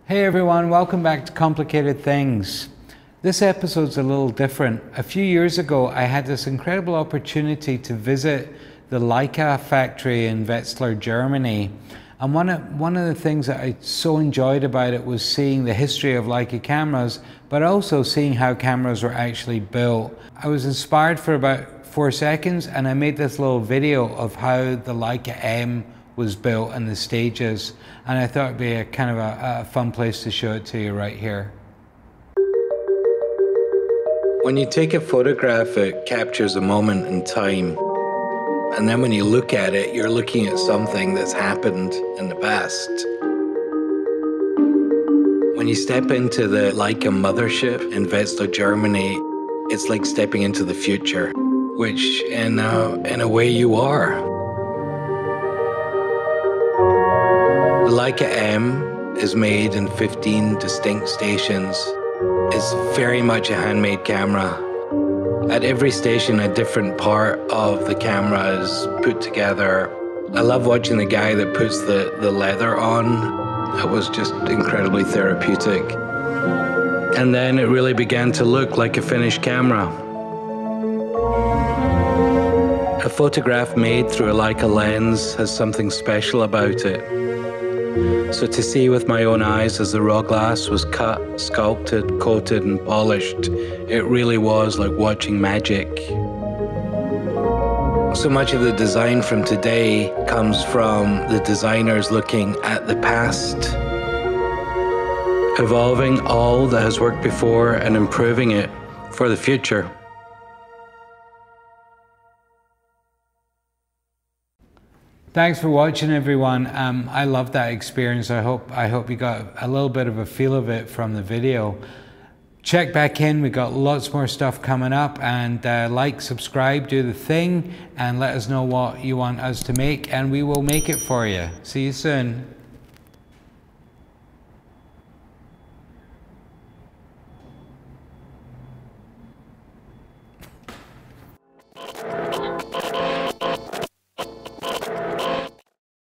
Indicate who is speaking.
Speaker 1: Hey everyone, welcome back to Complicated Things. This episode's a little different. A few years ago, I had this incredible opportunity to visit the Leica factory in Wetzlar, Germany. And one of the things that I so enjoyed about it was seeing the history of Leica cameras, but also seeing how cameras were actually built. I was inspired for about 4 seconds, and I made this little video of how the Leica M was built and the stages, and I thought it'd be a kind of a fun place to show it to you right here. When you take a photograph, it captures a moment in time, and then when you look at it, you're looking at something that's happened in the past. When you step into the Leica mothership in Wetzlar, Germany, it's like stepping into the future, which in a way you are. The Leica M is made in 15 distinct stations. It's very much a handmade camera. At every station, a different part of the camera is put together. I love watching the guy that puts the leather on. It was just incredibly therapeutic. And then it really began to look like a finished camera. A photograph made through a Leica lens has something special about it. So to see with my own eyes as the raw glass was cut, sculpted, coated and polished, it really was like watching magic. So much of the design from today comes from the designers looking at the past, evolving all that has worked before and improving it for the future. Thanks for watching, everyone. I loved that experience. I hope you got a little bit of a feel of it from the video. Check back in. We got lots more stuff coming up, and like, subscribe, do the thing, and let us know what you want us to make, and we will make it for you. See you soon.